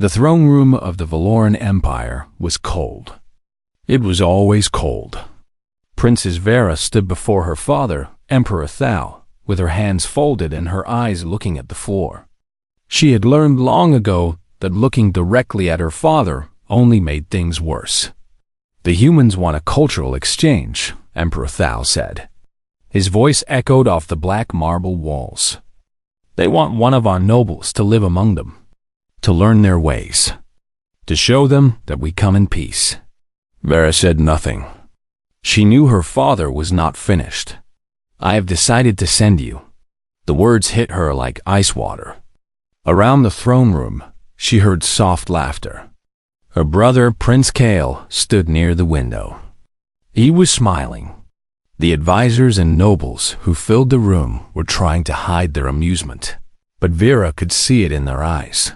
The throne room of the Valoran Empire was cold. It was always cold. Princess Vera stood before her father, Emperor Thal, with her hands folded and her eyes looking at the floor. She had learned long ago that looking directly at her father only made things worse. "The humans want a cultural exchange," Emperor Thal said. His voice echoed off the black marble walls. "They want one of our nobles to live among them, to learn their ways, to show them that we come in peace." Vera said nothing. She knew her father was not finished. "I have decided to send you." The words hit her like ice water. Around the throne room, she heard soft laughter. Her brother, Prince Kale, stood near the window. He was smiling. The advisors and nobles who filled the room were trying to hide their amusement, but Vera could see it in their eyes.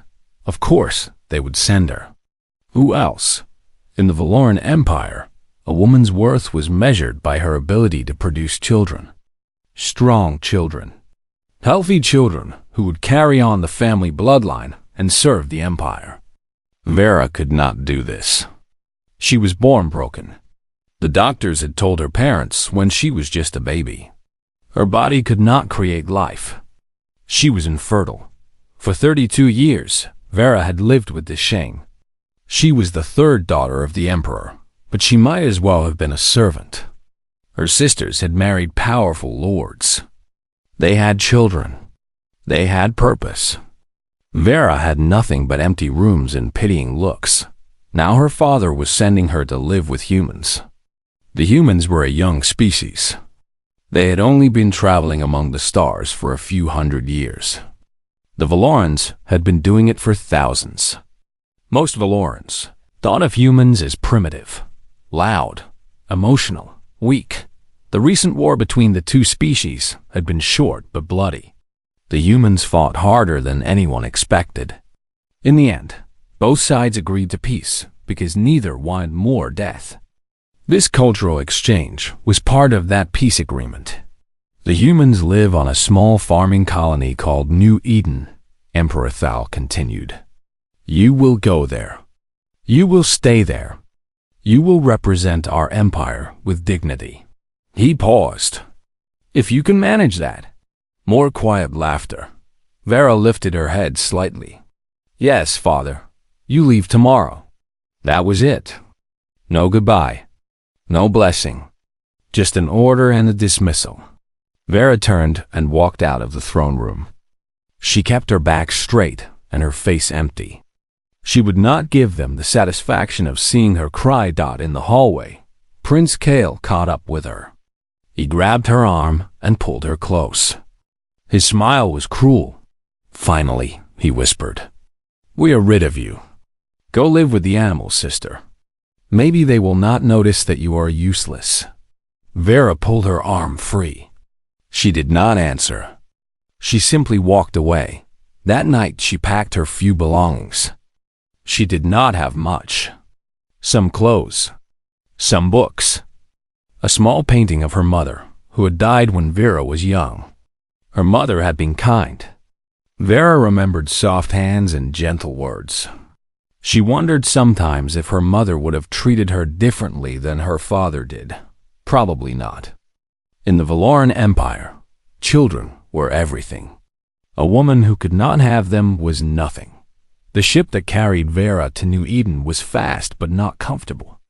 Of course, they would send her. Who else? In the Valoran Empire, a woman's worth was measured by her ability to produce children. Strong children. Healthy children who would carry on the family bloodline and serve the empire. Vera could not do this. She was born broken. The doctors had told her parents when she was just a baby. Her body could not create life. She was infertile. For 32 years, Vera had lived with this shame. She was the third daughter of the emperor, but she might as well have been a servant. Her sisters had married powerful lords. They had children. They had purpose. Vera had nothing but empty rooms and pitying looks. Now her father was sending her to live with humans. The humans were a young species. They had only been traveling among the stars for a few hundred years. The Valorans had been doing it for thousands. Most Valorans thought of humans as primitive, loud, emotional, weak. The recent war between the two species had been short but bloody. The humans fought harder than anyone expected. In the end, both sides agreed to peace because neither wanted more death. This cultural exchange was part of that peace agreement. The humans live on a small farming colony called New Eden, Emperor Thal continued. You will go there. You will stay there. You will represent our empire with dignity. He paused. If you can manage that. More quiet laughter. Vera lifted her head slightly. Yes, father. You leave tomorrow. That was it. No goodbye. No blessing. Just an order and a dismissal. Vera turned and walked out of the throne room. She kept her back straight and her face empty. She would not give them the satisfaction of seeing her cry. In the hallway, Prince Kale caught up with her. He grabbed her arm and pulled her close. His smile was cruel. Finally, he whispered, we are rid of you. Go live with the animals, sister. Maybe they will not notice that you are useless. Vera pulled her arm free. She did not answer. She simply walked away. That night she packed her few belongings. She did not have much. Some clothes. Some books. A small painting of her mother, who had died when Vera was young. Her mother had been kind. Vera remembered soft hands and gentle words. She wondered sometimes if her mother would have treated her differently than her father did. Probably not. In the Valoran Empire, children were everything. A woman who could not have them was nothing. The ship that carried Vera to New Eden was fast but not comfortable.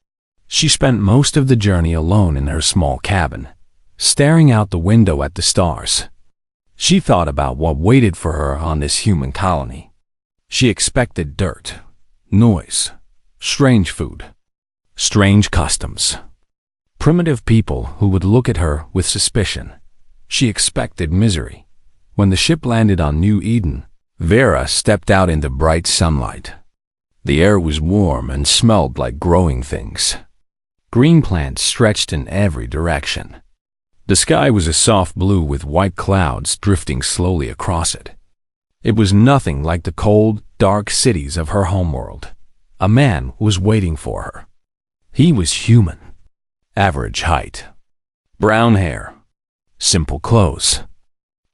She spent most of the journey alone in her small cabin, staring out the window at the stars. She thought about what waited for her on this human colony. She expected dirt, noise, strange food, strange customs. Primitive people who would look at her with suspicion. She expected misery. When the ship landed on New Eden, Vera stepped out in the bright sunlight. The air was warm and smelled like growing things. Green plants stretched in every direction. The sky was a soft blue with white clouds drifting slowly across it. It was nothing like the cold, dark cities of her homeworld. A man was waiting for her. He was human. Average height. Brown hair. Simple clothes.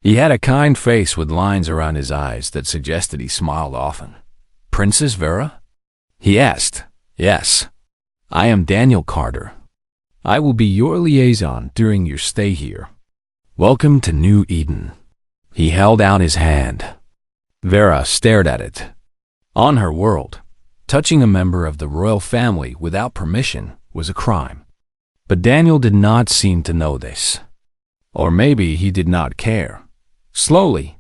He had a kind face with lines around his eyes that suggested he smiled often. Princess Vera? He asked. Yes. I am Daniel Carter. I will be your liaison during your stay here. Welcome to New Eden. He held out his hand. Vera stared at it. On her world, touching a member of the royal family without permission was a crime. But Daniel did not seem to know this. Or maybe he did not care. Slowly,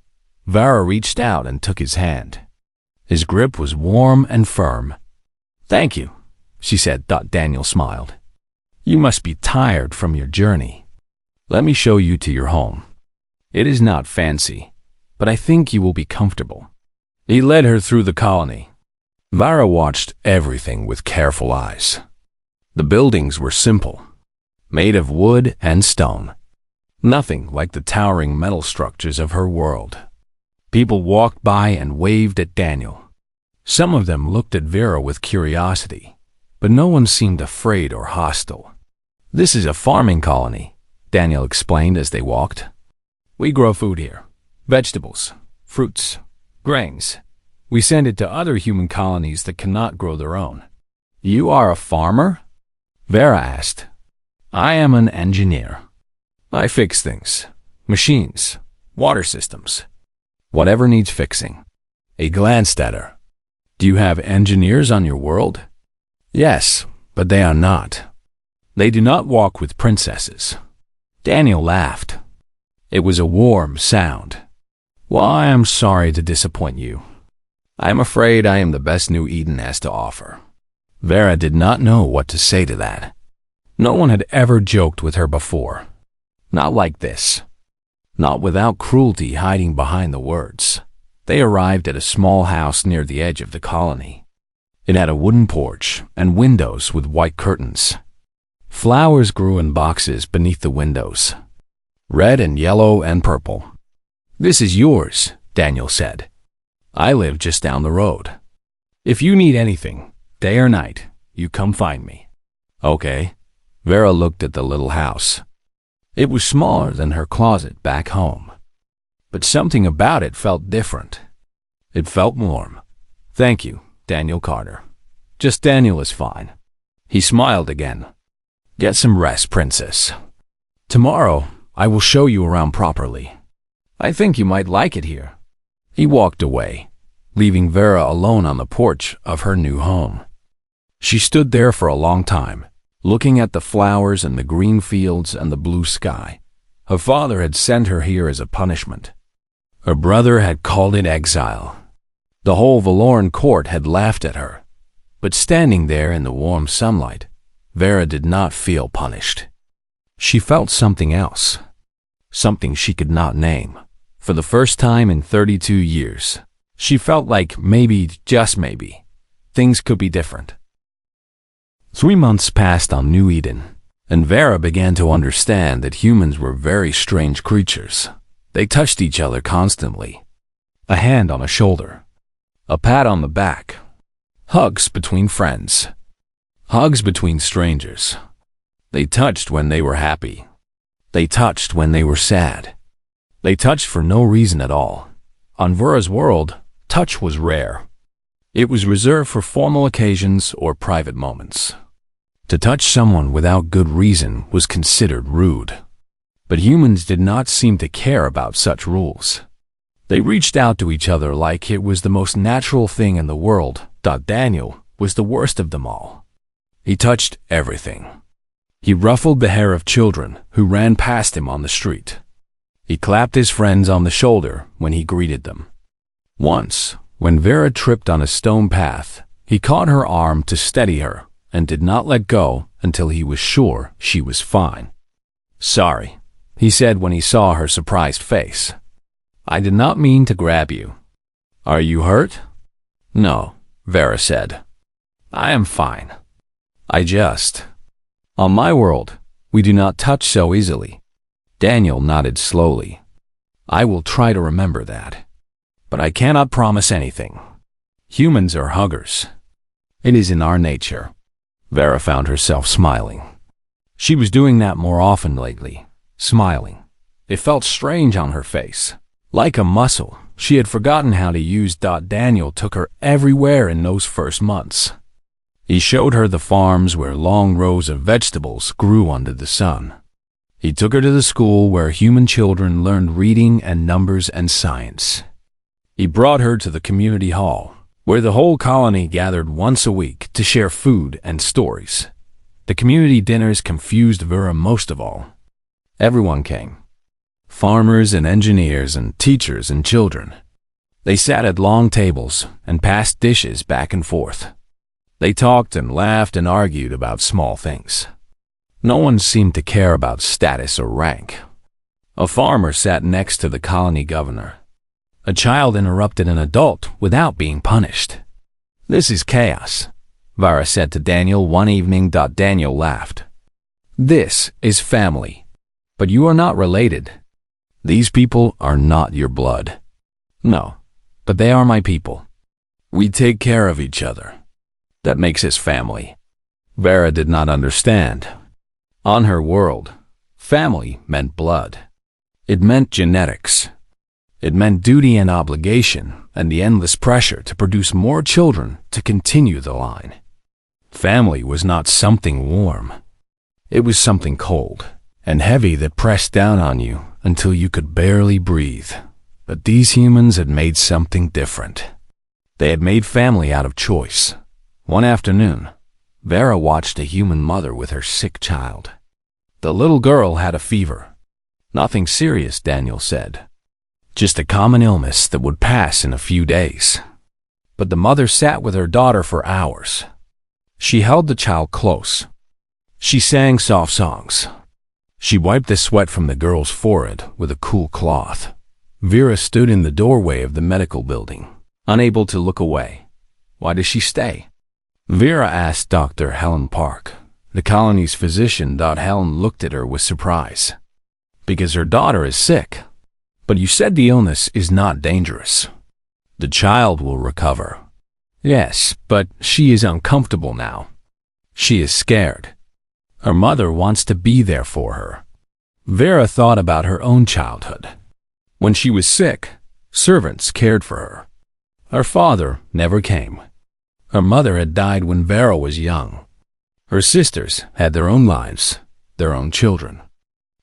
Vera reached out and took his hand. His grip was warm and firm. Thank you, she said. Daniel smiled. You must be tired from your journey. Let me show you to your home. It is not fancy, but I think you will be comfortable. He led her through the colony. Vera watched everything with careful eyes. The buildings were simple, made of wood and stone. Nothing like the towering metal structures of her world. People walked by and waved at Daniel. Some of them looked at Vera with curiosity, but no one seemed afraid or hostile. This is a farming colony, Daniel explained as they walked. We grow food here, vegetables, fruits, grains. We send it to other human colonies that cannot grow their own. You are a farmer? Vera asked. I am an engineer. I fix things, machines, water systems, whatever needs fixing. He glanced at her. Do you have engineers on your world? Yes, but they are not. They do not walk with princesses. Daniel laughed. It was a warm sound. Well, I am sorry to disappoint you. I am afraid I am the best New Eden has to offer. Vera did not know what to say to that. No one had ever joked with her before. Not like this. Not without cruelty hiding behind the words. They arrived at a small house near the edge of the colony. It had a wooden porch and windows with white curtains. Flowers grew in boxes beneath the windows, red and yellow and purple. This is yours, Daniel said. I live just down the road. If you need anything, day or night, you come find me. Okay. Vera looked at the little house. It was smaller than her closet back home, but something about it felt different. It felt warm. Thank you, Daniel Carter. Just Daniel is fine. He smiled again. Get some rest, princess. Tomorrow, I will show you around properly. I think you might like it here. He walked away, leaving Vera alone on the porch of her new home. She stood there for a long time, looking at the flowers and the green fields and the blue sky. Her father had sent her here as a punishment. Her brother had called it exile. The whole Valoran court had laughed at her. But standing there in the warm sunlight, Vera did not feel punished. She felt something else, something she could not name. For the first time in 32 years, she felt like maybe, just maybe, things could be different. 3 months passed on New Eden, and Vera began to understand that humans were very strange creatures. They touched each other constantly. A hand on a shoulder, a pat on the back, hugs between friends, hugs between strangers. They touched when they were happy. They touched when they were sad. They touched for no reason at all. On Vera's world, touch was rare. It was reserved for formal occasions or private moments. To touch someone without good reason was considered rude. But humans did not seem to care about such rules. They reached out to each other like it was the most natural thing in the world. Daniel was the worst of them all. He touched everything. He ruffled the hair of children who ran past him on the street. He clapped his friends on the shoulder when he greeted them. Once, when Vera tripped on a stone path, he caught her arm to steady her and did not let go until he was sure she was fine. Sorry, he said when he saw her surprised face. I did not mean to grab you. Are you hurt? No, Vera said. I am fine. On my world, we do not touch so easily. Daniel nodded slowly. I will try to remember that. But I cannot promise anything. Humans are huggers. It is in our nature. Vera found herself smiling. She was doing that more often lately, smiling. It felt strange on her face. Like a muscle, She had forgotten how to use. Daniel took her everywhere in those first months. He showed her the farms where long rows of vegetables grew under the sun. He took her to the school where human children learned reading and numbers and science. He brought her to the community hall, where the whole colony gathered once a week to share food and stories. The community dinners confused Vera most of all. Everyone came. Farmers and engineers and teachers and children. They sat at long tables and passed dishes back and forth. They talked and laughed and argued about small things. No one seemed to care about status or rank. A farmer sat next to the colony governor. A child interrupted an adult without being punished. "This is chaos," Vera said to Daniel one evening. Daniel laughed. "This is family. But you are not related. These people are not your blood." "No, but they are my people. We take care of each other. That makes us family." Vera did not understand. On her world, family meant blood. It meant genetics. It meant duty and obligation and the endless pressure to produce more children to continue the line. Family was not something warm. It was something cold and heavy that pressed down on you until you could barely breathe. But these humans had made something different. They had made family out of choice. One afternoon, Vera watched a human mother with her sick child. The little girl had a fever. "Nothing serious," Daniel said. "Just a common illness that would pass in a few days." But the mother sat with her daughter for hours. She held the child close. She sang soft songs. She wiped the sweat from the girl's forehead with a cool cloth. Vera stood in the doorway of the medical building, unable to look away. "Why does she stay?" Vera asked Dr. Helen Park, the colony's physician. Helen looked at her with surprise. "Because her daughter is sick. But you said the illness is not dangerous. The child will recover." "Yes, but she is uncomfortable now. She is scared. Her mother wants to be there for her." Vera thought about her own childhood. When she was sick, servants cared for her. Her father never came. Her mother had died when Vera was young. Her sisters had their own lives, their own children.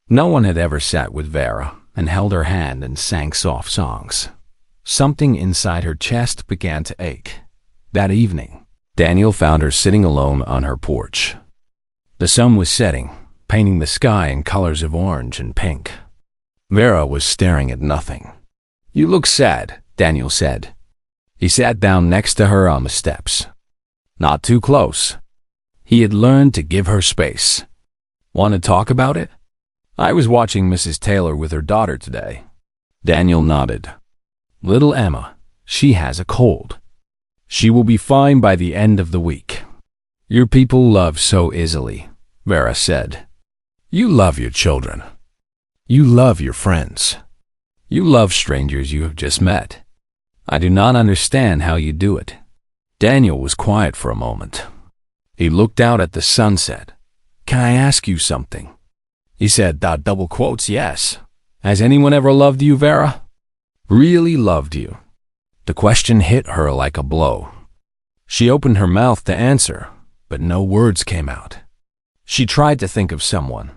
No one had ever sat with Vera and held her hand and sang soft songs. Something inside her chest began to ache. That evening, Daniel found her sitting alone on her porch. The sun was setting, painting the sky in colors of orange and pink. Vera was staring at nothing. "You look sad," Daniel said. He sat down next to her on the steps. Not too close. He had learned to give her space. "Want to talk about it?" "I was watching Mrs. Taylor with her daughter today." Daniel nodded. "Little Emma, she has a cold. She will be fine by the end of the week." "Your people love so easily," Vera said. "You love your children. You love your friends. You love strangers you have just met. I do not understand how you do it." Daniel was quiet for a moment. He looked out at the sunset. "Can I ask you something?" He said, double quotes, "Yes. Has anyone ever loved you, Vera? Really loved you?" The question hit her like a blow. She opened her mouth to answer, but no words came out. She tried to think of someone.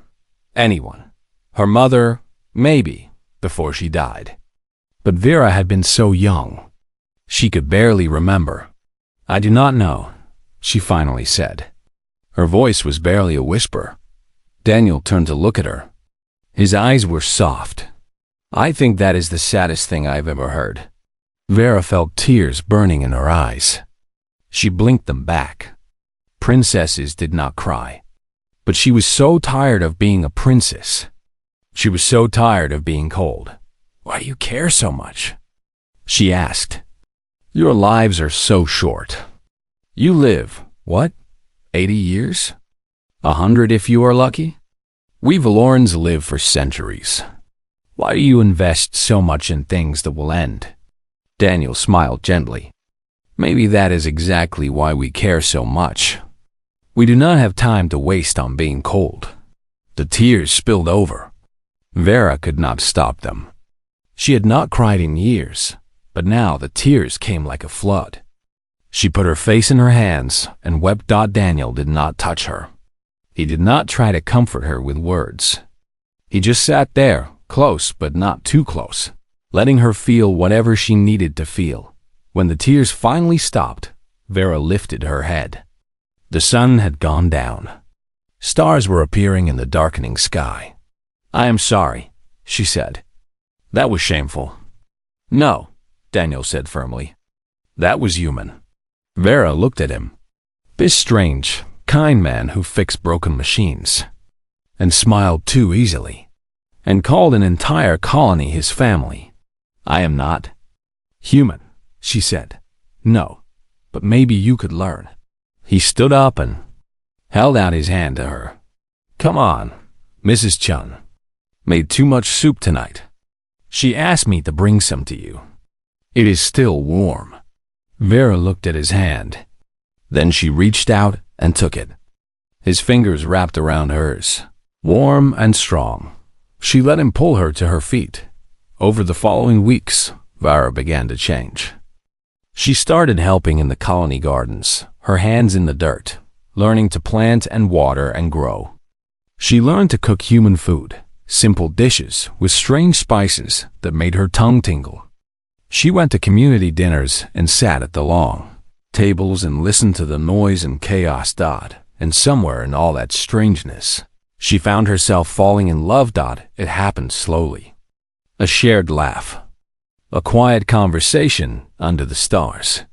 Anyone. Her mother, maybe, before she died. But Vera had been so young. She could barely remember. "I do not know," she finally said. Her voice was barely a whisper. Daniel turned to look at her. His eyes were soft. "I think that is the saddest thing I've ever heard." Vera felt tears burning in her eyes. She blinked them back. Princesses did not cry. But she was so tired of being a princess. She was so tired of being cold. "Why do you care so much?" she asked. "Your lives are so short. You live, what, 80 years? 100 if you are lucky? We Valorans live for centuries. Why do you invest so much in things that will end?" Daniel smiled gently. "Maybe that is exactly why we care so much. We do not have time to waste on being cold." The tears spilled over. Vera could not stop them. She had not cried in years, but now the tears came like a flood. She put her face in her hands and wept. Daniel did not touch her. He did not try to comfort her with words. He just sat there, close but not too close, letting her feel whatever she needed to feel. When the tears finally stopped, Vera lifted her head. The sun had gone down. Stars were appearing in the darkening sky. "I am sorry," she said. "That was shameful." "No," Daniel said firmly. "That was human." Vera looked at him. This strange, kind man who fixed broken machines, and smiled too easily, and called an entire colony his family. "I am not human," she said. "No, but maybe you could learn." He stood up and held out his hand to her. "Come on, Mrs. Chun. Made too much soup tonight. She asked me to bring some to you. It is still warm." Vera looked at his hand. Then she reached out and took it. His fingers wrapped around hers, warm and strong. She let him pull her to her feet. Over the following weeks, Vera began to change. She started helping in the colony gardens, her hands in the dirt, learning to plant and water and grow. She learned to cook human food, simple dishes with strange spices that made her tongue tingle. She went to community dinners and sat at the long tables and listened to the noise and chaos. And somewhere in all that strangeness, she found herself falling in love. It happened slowly. A shared laugh. A quiet conversation under the stars.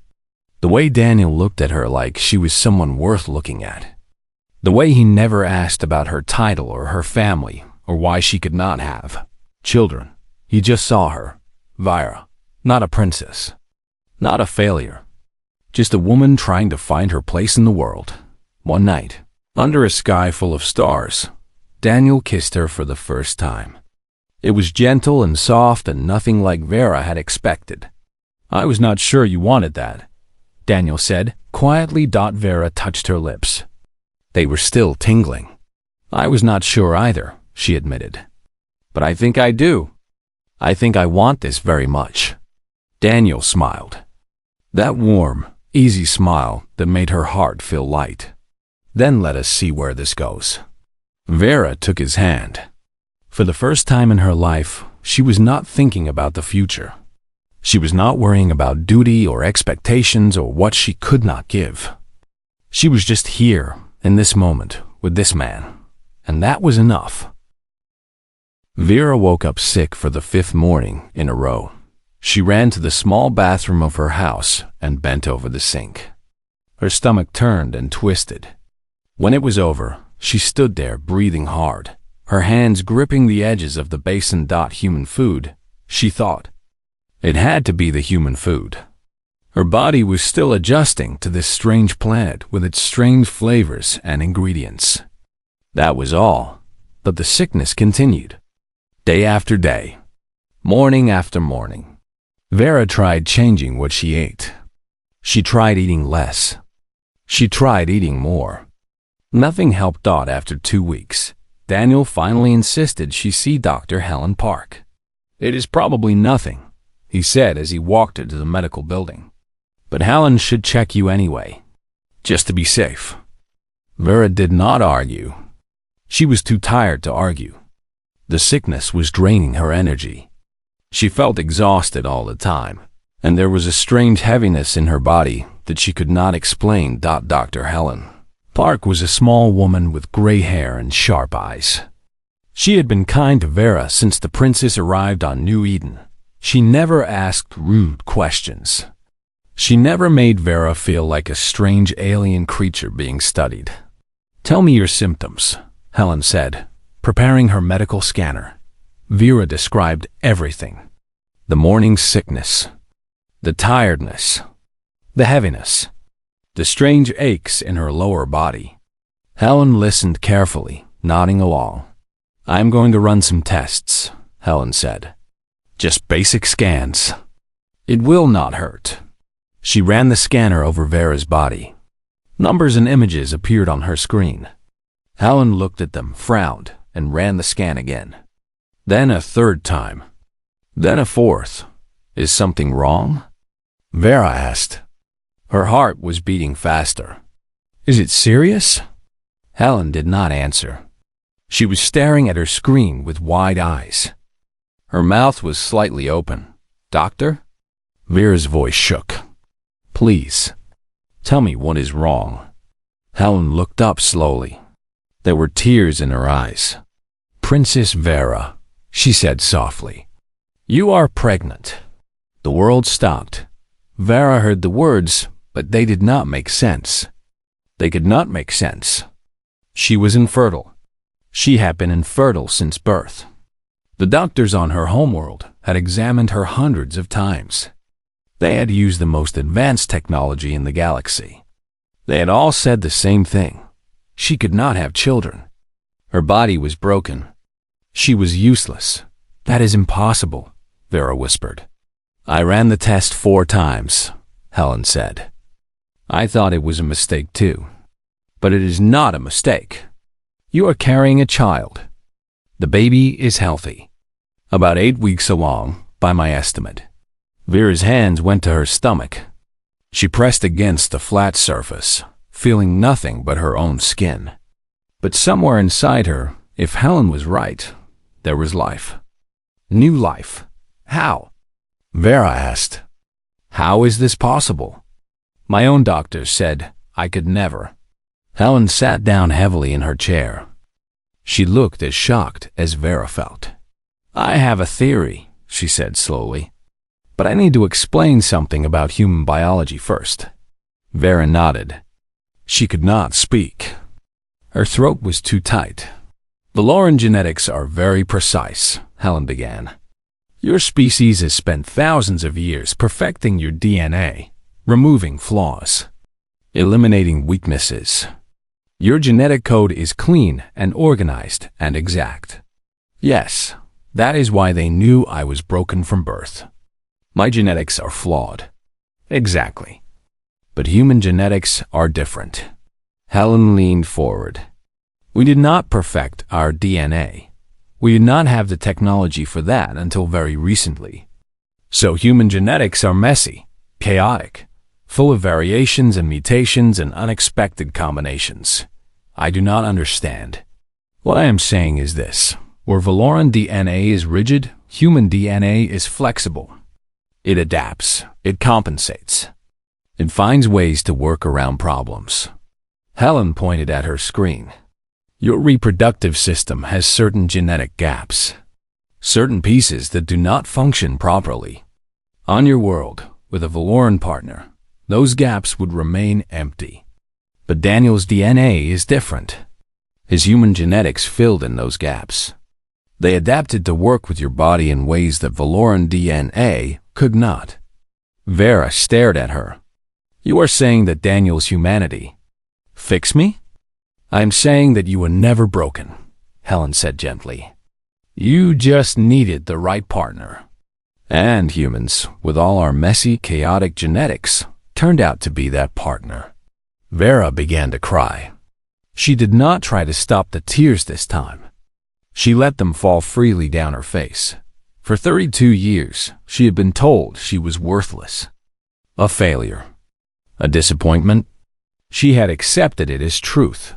The way Daniel looked at her like she was someone worth looking at. The way he never asked about her title or her family or why she could not have children. He just saw her, Vera, not a princess, not a failure, just a woman trying to find her place in the world. One night, under a sky full of stars, Daniel kissed her for the first time. It was gentle and soft and nothing like Vera had expected. "I was not sure you wanted that," Daniel said quietly. Vera touched her lips. They were still tingling. "I was not sure either," she admitted. "But I think I do. I think I want this very much." Daniel smiled. That warm, easy smile that made her heart feel light. "Then let us see where this goes." Vera took his hand. For the first time in her life, she was not thinking about the future. She was not worrying about duty or expectations or what she could not give. She was just here, in this moment, with this man. And that was enough. Vera woke up sick for the 5th morning in a row. She ran to the small bathroom of her house and bent over the sink. Her stomach turned and twisted. When it was over, she stood there breathing hard, her hands gripping the edges of the basin. Human food, she thought. It had to be the human food. Her body was still adjusting to this strange planet with its strange flavors and ingredients. That was all, but the sickness continued. Day after day, morning after morning. Vera tried changing what she ate. She tried eating less. She tried eating more. Nothing helped. After 2 weeks, Daniel finally insisted she see Dr. Helen Park. "It is probably nothing," he said as he walked her to the medical building. "But Helen should check you anyway, just to be safe." Vera did not argue. She was too tired to argue. The sickness was draining her energy. She felt exhausted all the time, and there was a strange heaviness in her body that she could not explain. Dr. Helen Park was a small woman with gray hair and sharp eyes. She had been kind to Vera since the princess arrived on New Eden. She never asked rude questions. She never made Vera feel like a strange alien creature being studied. "Tell me your symptoms," Helen said, preparing her medical scanner. Vera described everything. The morning sickness, the tiredness, the heaviness, the strange aches in her lower body. Helen listened carefully, nodding along. "I'm going to run some tests," Helen said. "Just basic scans. It will not hurt." She ran the scanner over Vera's body. Numbers and images appeared on her screen. Helen looked at them, frowned, and ran the scan again. Then a third time. Then a fourth. Is something wrong? Vera asked. Her heart was beating faster. Is it serious? Helen did not answer. She was staring at her screen with wide eyes. Her mouth was slightly open. Doctor? Vera's voice shook. Please, tell me what is wrong. Helen looked up slowly. There were tears in her eyes. Princess Vera, she said softly. You are pregnant. The world stopped. Vera heard the words, but they did not make sense. They could not make sense. She was infertile. She had been infertile since birth. The doctors on her homeworld had examined her hundreds of times. They had used the most advanced technology in the galaxy. They had all said the same thing. She could not have children. Her body was broken. She was useless. That is impossible, Vera whispered. I ran the test 4 times, Helen said. I thought it was a mistake too. But it is not a mistake. You are carrying a child. The baby is healthy. About 8 weeks along, by my estimate. Vera's hands went to her stomach. She pressed against the flat surface, feeling nothing but her own skin. But somewhere inside her, if Helen was right, there was life. New life. How? Vera asked. How is this possible? My own doctors said I could never. Helen sat down heavily in her chair. She looked as shocked as Vera felt. I have a theory, she said slowly. But I need to explain something about human biology first. Vera nodded. She could not speak. Her throat was too tight. Valoran genetics are very precise, Helen began. Your species has spent thousands of years perfecting your DNA, removing flaws, eliminating weaknesses. Your genetic code is clean and organized and exact. Yes, that is why they knew I was broken from birth. My genetics are flawed. Exactly. But human genetics are different. Helen leaned forward. We did not perfect our DNA. We did not have the technology for that until very recently. So human genetics are messy, chaotic, full of variations and mutations and unexpected combinations. I do not understand. What I am saying is this. Where Valoran DNA is rigid, human DNA is flexible. It adapts. It compensates. It finds ways to work around problems. Helen pointed at her screen. Your reproductive system has certain genetic gaps. Certain pieces that do not function properly. On your world, with a Valoran partner, those gaps would remain empty. But Daniel's DNA is different. His human genetics filled in those gaps. They adapted to work with your body in ways that Valoran DNA could not. Vera stared at her. You are saying that Daniel's humanity fix me? I am saying that you were never broken, Helen said gently. You just needed the right partner. And humans, with all our messy, chaotic genetics, turned out to be that partner. Vera began to cry. She did not try to stop the tears this time. She let them fall freely down her face. For 32 years, she had been told she was worthless. A failure. A disappointment. She had accepted it as truth.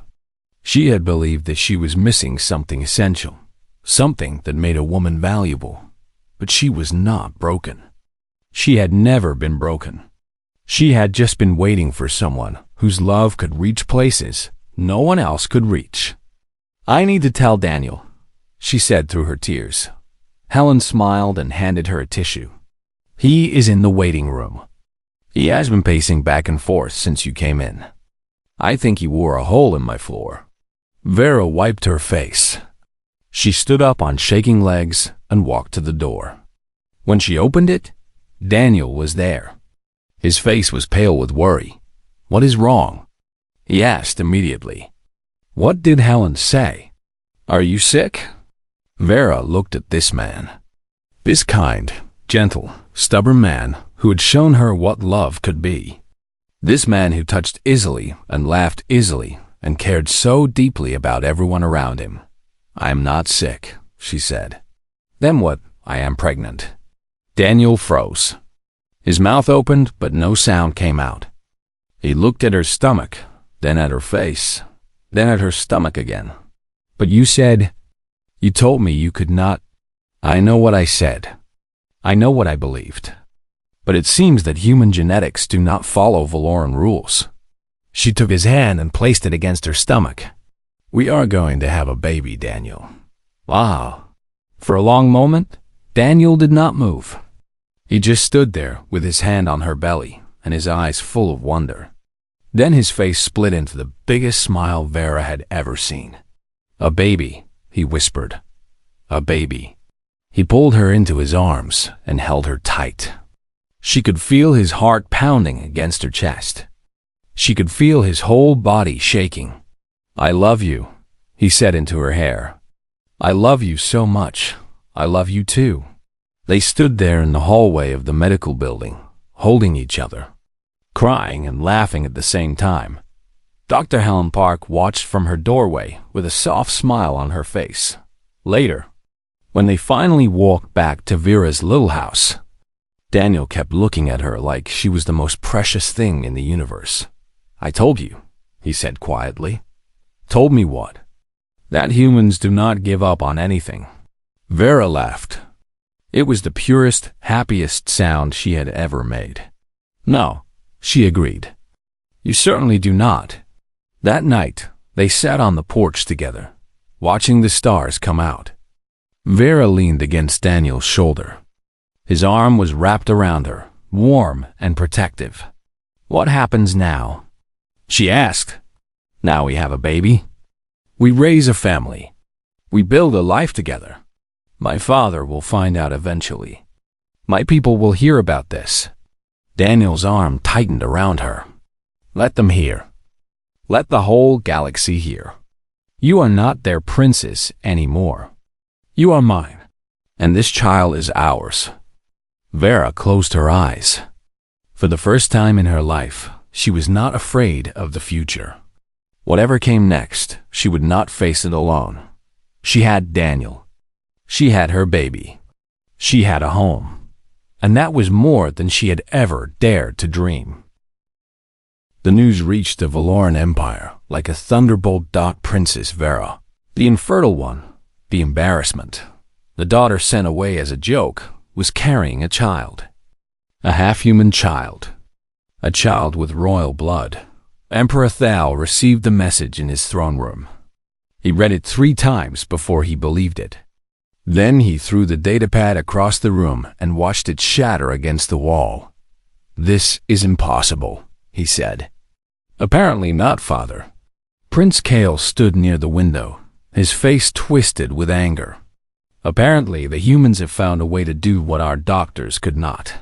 She had believed that she was missing something essential, something that made a woman valuable. But she was not broken. She had never been broken. She had just been waiting for someone whose love could reach places no one else could reach. I need to tell Daniel, she said through her tears. Helen smiled and handed her a tissue. He is in the waiting room. He has been pacing back and forth since you came in. I think he wore a hole in my floor. Vera wiped her face. She stood up on shaking legs and walked to the door. When she opened it, Daniel was there. His face was pale with worry. What is wrong? He asked immediately. What did Helen say? Are you sick? Vera looked at this man. This kind, gentle, stubborn man who had shown her what love could be. This man who touched easily and laughed easily and cared so deeply about everyone around him. I am not sick, she said. Then what? I am pregnant. Daniel froze. His mouth opened, but no sound came out. He looked at her stomach, then at her face, then at her stomach again. But you said, you told me you could not. I know what I said. I know what I believed. But it seems that human genetics do not follow Valoran rules. She took his hand and placed it against her stomach. We are going to have a baby, Daniel. Wow. For a long moment, Daniel did not move. He just stood there with his hand on her belly and his eyes full of wonder. Then his face split into the biggest smile Vera had ever seen. A baby, he whispered. A baby. He pulled her into his arms and held her tight. She could feel his heart pounding against her chest. She could feel his whole body shaking. I love you, he said into her hair. I love you so much. I love you too. They stood there in the hallway of the medical building, holding each other, crying and laughing at the same time. Dr. Helen Park watched from her doorway with a soft smile on her face. Later, when they finally walked back to Vera's little house, Daniel kept looking at her like she was the most precious thing in the universe. I told you, he said quietly. Told me what? That humans do not give up on anything. Vera laughed. It was the purest, happiest sound she had ever made. No, she agreed. You certainly do not. That night, they sat on the porch together, watching the stars come out. Vera leaned against Daniel's shoulder. His arm was wrapped around her, warm and protective. What happens now? She asked. Now we have a baby. We raise a family. We build a life together. My father will find out eventually. My people will hear about this. Daniel's arm tightened around her. Let them hear. Let the whole galaxy hear. You are not their princess anymore. You are mine, and this child is ours. Vera closed her eyes. For the first time in her life, she was not afraid of the future. Whatever came next, she would not face it alone. She had Daniel. She had her baby. She had a home. And that was more than she had ever dared to dream. The news reached the Valoran Empire like a thunderbolt. Princess Vera, the infertile one, the embarrassment, the daughter sent away as a joke, was carrying a child. A half-human child. A child with royal blood. Emperor Thal received the message in his throne room. He read it 3 times before he believed it. Then he threw the datapad across the room and watched it shatter against the wall. This is impossible, he said. Apparently not, Father. Prince Kale stood near the window, his face twisted with anger. Apparently the humans have found a way to do what our doctors could not.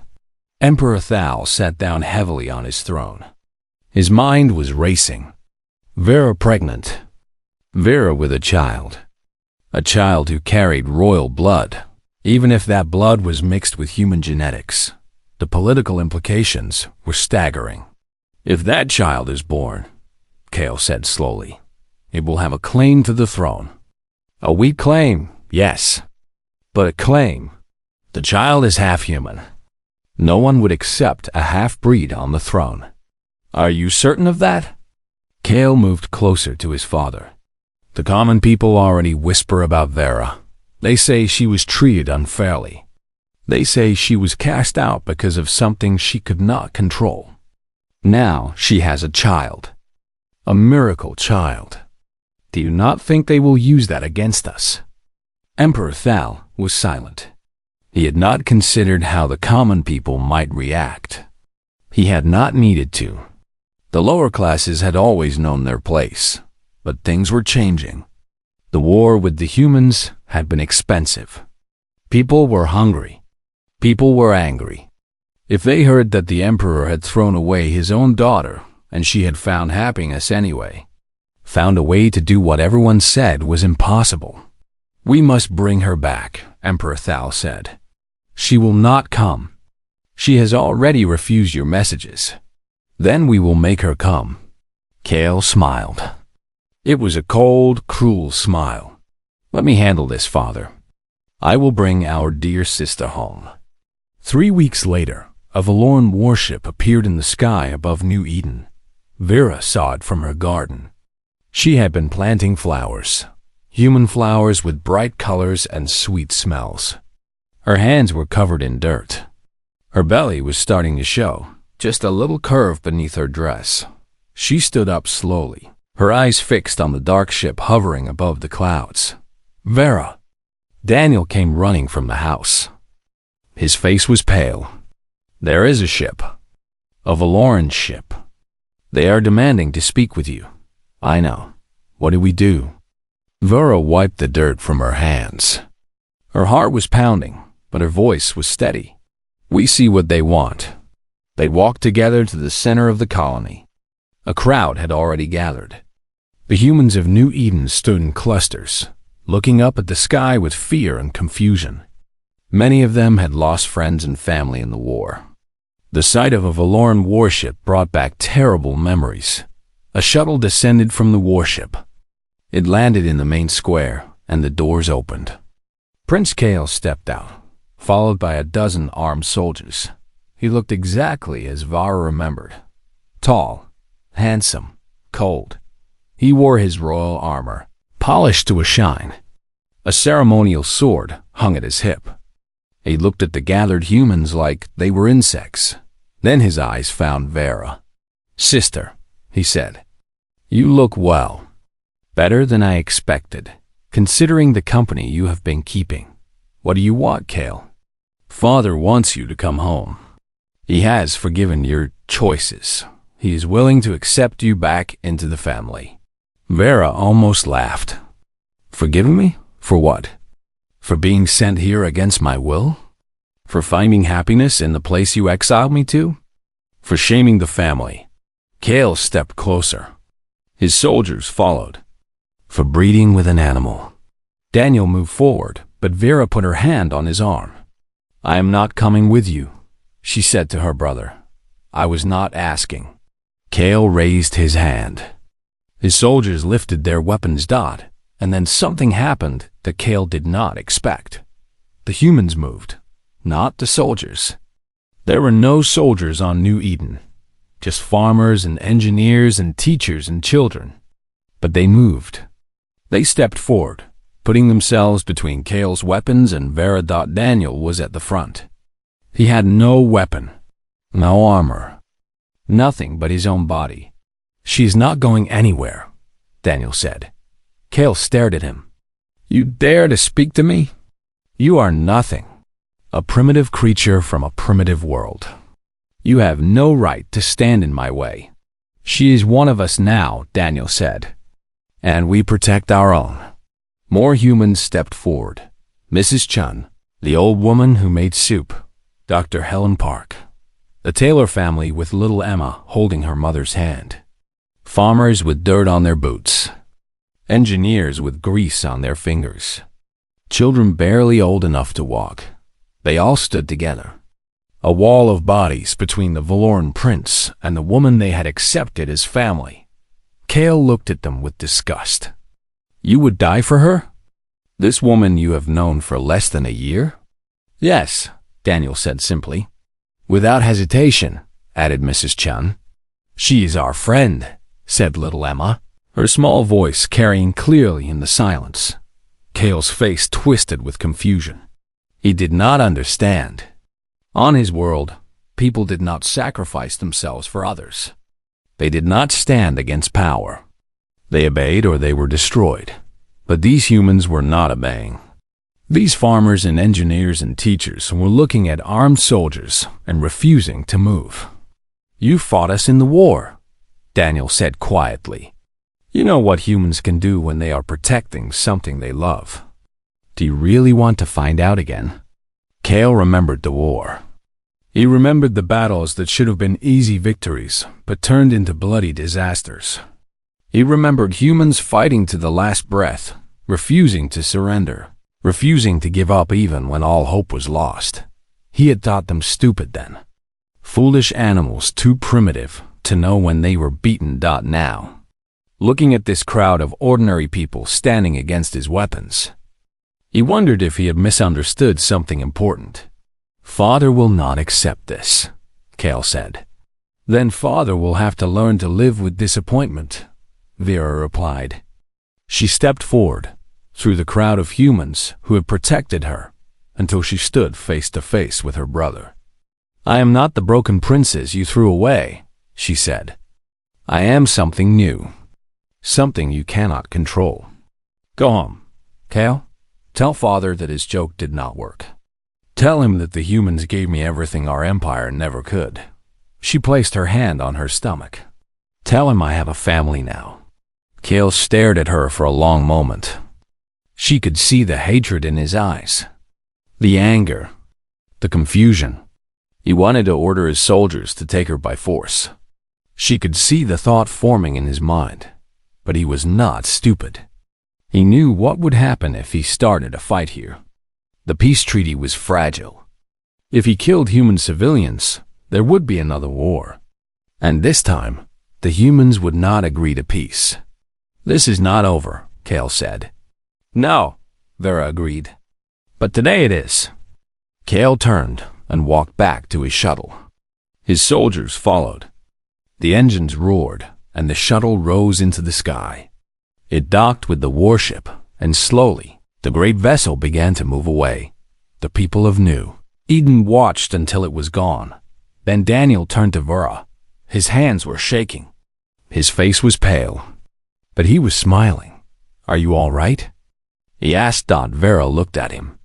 Emperor Thal sat down heavily on his throne. His mind was racing. Vera pregnant. Vera with a child. A child who carried royal blood. Even if that blood was mixed with human genetics, the political implications were staggering. If that child is born, Kale said slowly, it will have a claim to the throne. A weak claim, yes, but a claim. The child is half-human. No one would accept a half-breed on the throne. Are you certain of that? Kale moved closer to his father. The common people already whisper about Vera. They say she was treated unfairly. They say she was cast out because of something she could not control. Now she has a child. A miracle child. Do you not think they will use that against us? Emperor Thal was silent. He had not considered how the common people might react. He had not needed to. The lower classes had always known their place, but things were changing. The war with the humans had been expensive. People were hungry. People were angry. If they heard that the emperor had thrown away his own daughter and she had found happiness anyway, found a way to do what everyone said was impossible. We must bring her back, Emperor Thal said. She will not come. She has already refused your messages. Then we will make her come. Kale smiled. It was a cold, cruel smile. Let me handle this, Father. I will bring our dear sister home. 3 weeks later, a Valorn warship appeared in the sky above New Eden. Vera saw it from her garden. She had been planting flowers, human flowers with bright colors and sweet smells. Her hands were covered in dirt. Her belly was starting to show, just a little curve beneath her dress. She stood up slowly, her eyes fixed on the dark ship hovering above the clouds. Vera! Daniel came running from the house. His face was pale. There is a ship. A Valoran ship. They are demanding to speak with you. I know. What do we do? Vera wiped the dirt from her hands. Her heart was pounding, but her voice was steady. We see what they want. They walked together to the center of the colony. A crowd had already gathered. The humans of New Eden stood in clusters, looking up at the sky with fear and confusion. Many of them had lost friends and family in the war. The sight of a Valoran warship brought back terrible memories. A shuttle descended from the warship. It landed in the main square, and the doors opened. Prince Kale stepped out, followed by a dozen armed soldiers. He looked exactly as Vara remembered. Tall, handsome, cold. He wore his royal armor, polished to a shine. A ceremonial sword hung at his hip. He looked at the gathered humans like they were insects. Then his eyes found Vera. "Sister," he said, "you look well. Better than I expected, considering the company you have been keeping. What do you want, Kale?" "Father wants you to come home. He has forgiven your choices. He is willing to accept you back into the family." Vera almost laughed. "Forgiven me? For what? For being sent here against my will? For finding happiness in the place you exiled me to? For shaming the family?" Kale stepped closer. His soldiers followed. "For breeding with an animal." Daniel moved forward, but Vera put her hand on his arm. "I am not coming with you," she said to her brother. "I was not asking." Kale raised his hand. His soldiers lifted their weapons. And then something happened that Kale did not expect. The humans moved, not the soldiers. There were no soldiers on New Eden, just farmers and engineers and teachers and children. But they moved. They stepped forward, putting themselves between Kale's weapons and Vera. Daniel was at the front. He had no weapon, no armor, nothing but his own body. "She is not going anywhere," Daniel said. Kale stared at him. "You dare to speak to me? You are nothing. A primitive creature from a primitive world. You have no right to stand in my way." "She is one of us now," Daniel said. "And we protect our own." More humans stepped forward. Mrs. Chun, the old woman who made soup, Dr. Helen Park, the Taylor family with little Emma holding her mother's hand, farmers with dirt on their boots, engineers with grease on their fingers, children barely old enough to walk. They all stood together. A wall of bodies between the Valoran prince and the woman they had accepted as family. Kale looked at them with disgust. "You would die for her? This woman you have known for less than a year?" "Yes," Daniel said simply. "Without hesitation," added Mrs. Chun. "She is our friend," said little Emma, her small voice carrying clearly in the silence. Kale's face twisted with confusion. He did not understand. On his world, people did not sacrifice themselves for others. They did not stand against power. They obeyed or they were destroyed. But these humans were not obeying. These farmers and engineers and teachers were looking at armed soldiers and refusing to move. "You fought us in the war," Daniel said quietly. "You know what humans can do when they are protecting something they love. Do you really want to find out again?" Kale remembered the war. He remembered the battles that should have been easy victories, but turned into bloody disasters. He remembered humans fighting to the last breath, refusing to surrender, refusing to give up even when all hope was lost. He had thought them stupid then. Foolish animals too primitive to know when they were beaten. Now, looking at this crowd of ordinary people standing against his weapons, he wondered if he had misunderstood something important. Father will not accept this, Kale said. Then Father will have to learn to live with disappointment, Vera replied. She stepped forward, through the crowd of humans who had protected her, until she stood face to face with her brother. I am not the broken princess you threw away, she said. I am something new, something you cannot control. Go home, Kale. Tell Father that his joke did not work. Tell him that the humans gave me everything our empire never could. She placed her hand on her stomach. Tell him I have a family now. Kale stared at her for a long moment. She could see the hatred in his eyes, the anger, the confusion. He wanted to order his soldiers to take her by force. She could see the thought forming in his mind, but he was not stupid. He knew what would happen if he started a fight here. The peace treaty was fragile. If he killed human civilians, there would be another war. And this time, the humans would not agree to peace. This is not over, Kale said. No, Vera agreed. But today it is. Kale turned and walked back to his shuttle. His soldiers followed. The engines roared, and the shuttle rose into the sky. It docked with the warship, and slowly, the great vessel began to move away. The people of New Eden watched until it was gone. Then Daniel turned to Vera. His hands were shaking. His face was pale, but he was smiling. Are you all right? He asked. Vera looked at him.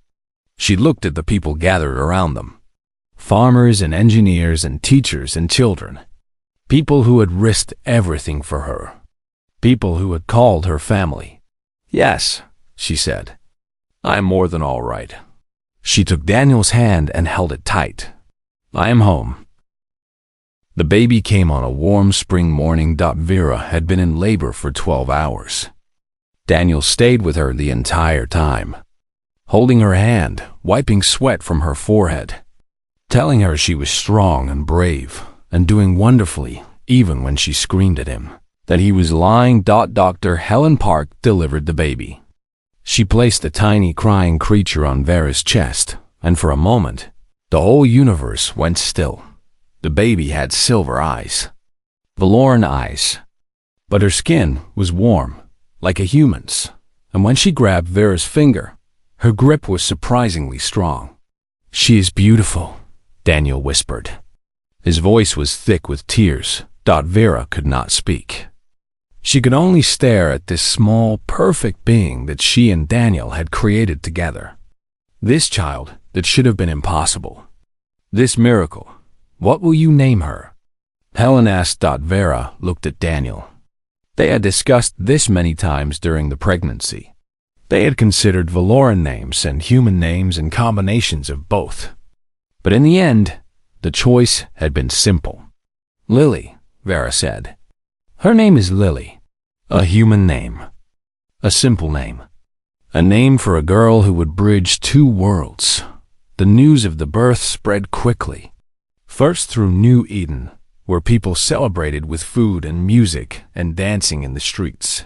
She looked at the people gathered around them. Farmers and engineers and teachers and children. People who had risked everything for her. People who had called her family. Yes, she said. I am more than all right. She took Daniel's hand and held it tight. I am home. The baby came on a warm spring morning. Vera had been in labor for 12 hours. Daniel stayed with her the entire time, holding her hand, wiping sweat from her forehead, telling her she was strong and brave and doing wonderfully even when she screamed at him, that he was lying. Dr. Helen Park delivered the baby. She placed the tiny crying creature on Vera's chest, and for a moment, the whole universe went still. The baby had silver eyes, Valoran eyes, but her skin was warm, like a human's, and when she grabbed Vera's finger, her grip was surprisingly strong. She is beautiful, Daniel whispered. His voice was thick with tears. Vera could not speak. She could only stare at this small, perfect being that she and Daniel had created together. This child that should have been impossible. This miracle. What will you name her? Helen asked. Vera looked at Daniel. They had discussed this many times during the pregnancy. They had considered Valoran names and human names and combinations of both. But in the end, the choice had been simple. Lily, Vera said. Her name is Lily. A human name. A simple name. A name for a girl who would bridge two worlds. The news of the birth spread quickly. First through New Eden, where people celebrated with food and music and dancing in the streets.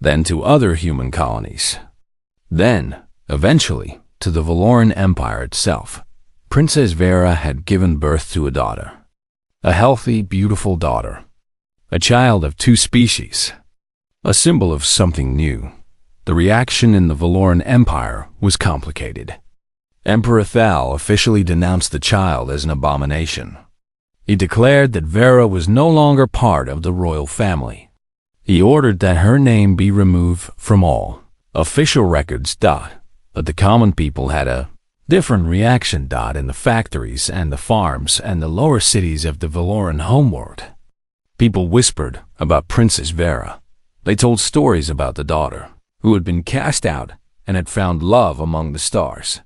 Then to other human colonies. Then, eventually, to the Valoran Empire itself. Princess Vera had given birth to a daughter. A healthy, beautiful daughter. A child of two species. A symbol of something new. The reaction in the Valoran Empire was complicated. Emperor Thal officially denounced the child as an abomination. He declared that Vera was no longer part of the royal family. He ordered that her name be removed from all official records. But the common people had a different reaction. In the factories and the farms and the lower cities of the Valoran homeworld. People whispered about Princess Vera. They told stories about the daughter, who had been cast out and had found love among the stars.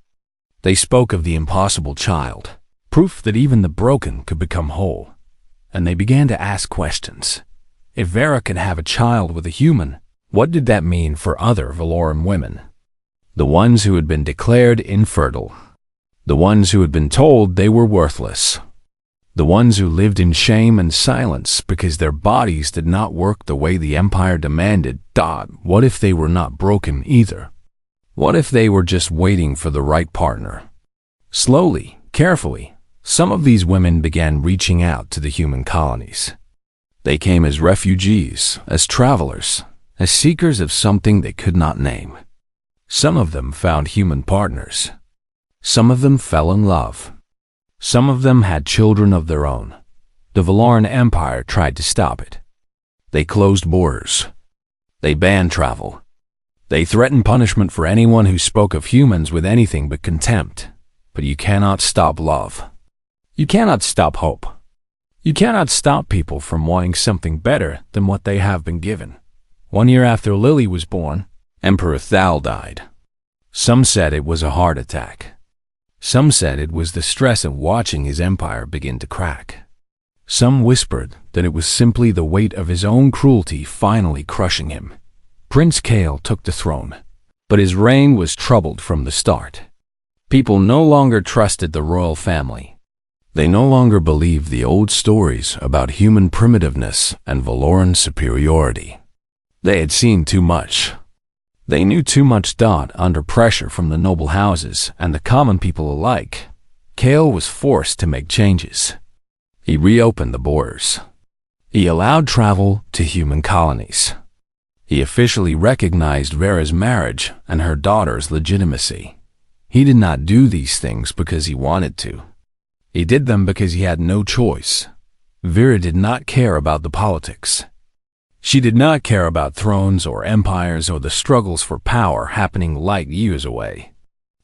They spoke of the impossible child, proof that even the broken could become whole. And they began to ask questions. If Vera could have a child with a human, what did that mean for other Valoran women? The ones who had been declared infertile. The ones who had been told they were worthless. The ones who lived in shame and silence because their bodies did not work the way the Empire demanded. What if they were not broken either? What if they were just waiting for the right partner? Slowly, Carefully, some of these women began reaching out to the human colonies. They came as refugees, as travelers, as seekers of something they could not name. Some of them found human partners. Some of them fell in love. Some of them had children of their own. The Valoran Empire tried to stop it. They closed borders. They banned travel. They threatened punishment for anyone who spoke of humans with anything but contempt. But you cannot stop love. You cannot stop hope. You cannot stop people from wanting something better than what they have been given. 1 year after Lily was born, Emperor Thal died. Some said it was a heart attack. Some said it was the stress of watching his empire begin to crack. Some whispered that it was simply the weight of his own cruelty finally crushing him. Prince Kale took the throne, but his reign was troubled from the start. People no longer trusted the royal family. They no longer believed the old stories about human primitiveness and Valoran superiority. They had seen too much. They knew too much. Under pressure from the noble houses and the common people alike, Kale was forced to make changes. He reopened the borders. He allowed travel to human colonies. He officially recognized Vera's marriage and her daughter's legitimacy. He did not do these things because he wanted to. He did them because he had no choice. Vera did not care about the politics. She did not care about thrones or empires or the struggles for power happening light years away.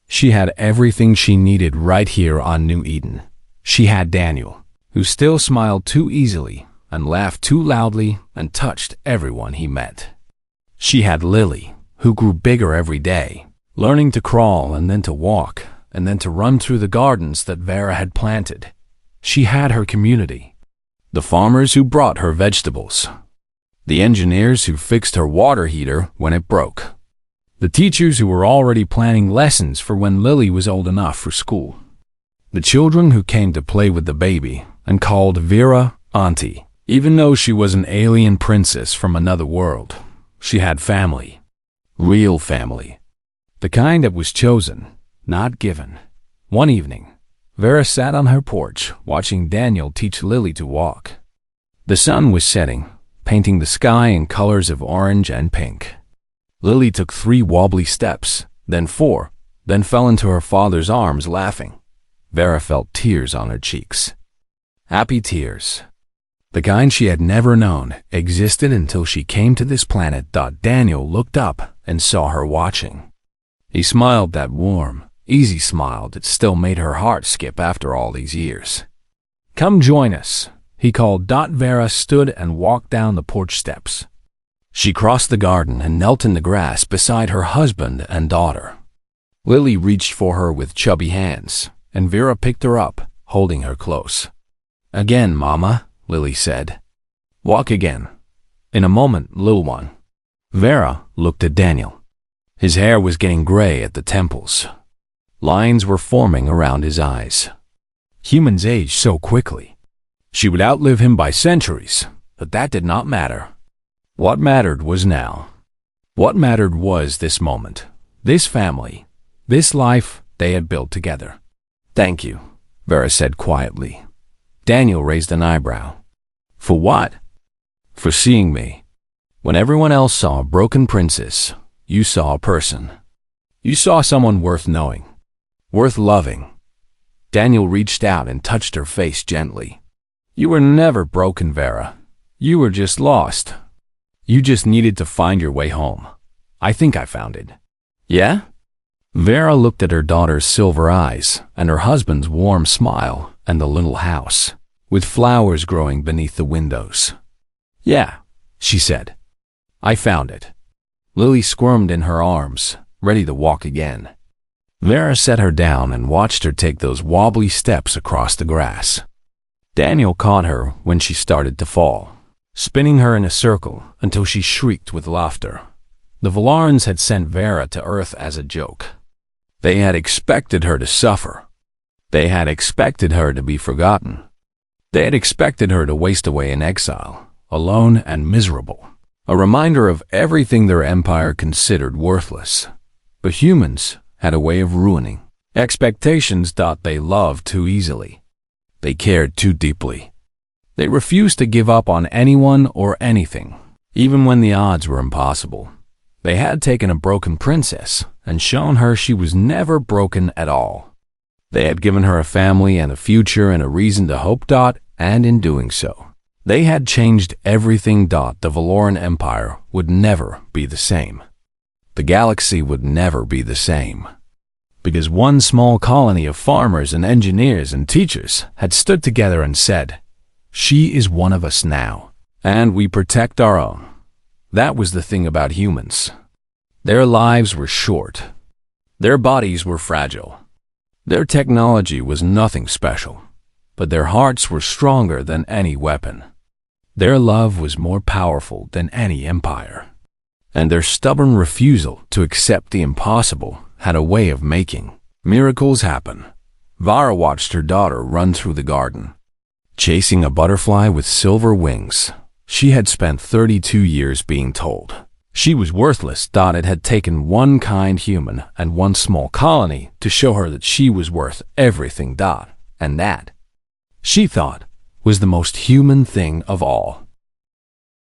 She had everything she needed right here on New Eden. She had Daniel, who still smiled too easily and laughed too loudly and touched everyone he met. She had Lily, who grew bigger every day, learning to crawl and then to walk and then to run through the gardens that Vera had planted. She had her community, the farmers who brought her vegetables, the engineers who fixed her water heater when it broke, the teachers who were already planning lessons for when Lily was old enough for school, the children who came to play with the baby and called Vera Auntie. Even though she was an alien princess from another world, she had family, real family, the kind that was chosen, not given. One evening, Vera sat on her porch watching Daniel teach Lily to walk. The sun was setting, painting the sky in colors of orange and pink. Lily took 3 wobbly steps, then 4, then fell into her father's arms laughing. Vera felt tears on her cheeks. Happy tears. The kind she had never known existed until she came to this planet. Daniel looked up and saw her watching. He smiled, that warm, easy smile that still made her heart skip after all these years. Come join us, he called. Vera stood and walked down the porch steps. She crossed the garden and knelt in the grass beside her husband and daughter. Lily reached for her with chubby hands, and Vera picked her up, holding her close. Again, Mama, Lily said. Walk again. In a moment, little one. Vera looked at Daniel. His hair was getting gray at the temples. Lines were forming around his eyes. Humans age so quickly. She would outlive him by centuries, but that did not matter. What mattered was now. What mattered was this moment, this family, this life they had built together. Thank you, Vera said quietly. Daniel raised an eyebrow. For what? For seeing me. When everyone else saw a broken princess, you saw a person. You saw someone worth knowing, worth loving. Daniel reached out and touched her face gently. You were never broken, Vera. You were just lost. You just needed to find your way home. I think I found it. Yeah? Vera looked at her daughter's silver eyes and her husband's warm smile and the little house, with flowers growing beneath the windows. Yeah, she said. I found it. Lily squirmed in her arms, ready to walk again. Vera set her down and watched her take those wobbly steps across the grass. Daniel caught her when she started to fall, spinning her in a circle until she shrieked with laughter. The Valarans had sent Vera to Earth as a joke. They had expected her to suffer. They had expected her to be forgotten. They had expected her to waste away in exile, alone and miserable, a reminder of everything their empire considered worthless. But humans had a way of ruining Expectations. They loved too easily. They cared too deeply. They refused to give up on anyone or anything, even when the odds were impossible. They had taken a broken princess and shown her she was never broken at all. They had given her a family and a future and a reason to hope. And in doing so, they had changed everything. The Valoran Empire would never be the same. The galaxy would never be the same. Because one small colony of farmers and engineers and teachers had stood together and said, "She is one of us now, and we protect our own." That was the thing about humans. Their lives were short. Their bodies were fragile. Their technology was nothing special, but their hearts were stronger than any weapon. Their love was more powerful than any empire. And their stubborn refusal to accept the impossible had a way of making miracles happen. Vara watched her daughter run through the garden, chasing a butterfly with silver wings. She had spent 32 years being told she was worthless. It had taken one kind human and one small colony to show her that she was worth everything. And that, she thought, was the most human thing of all.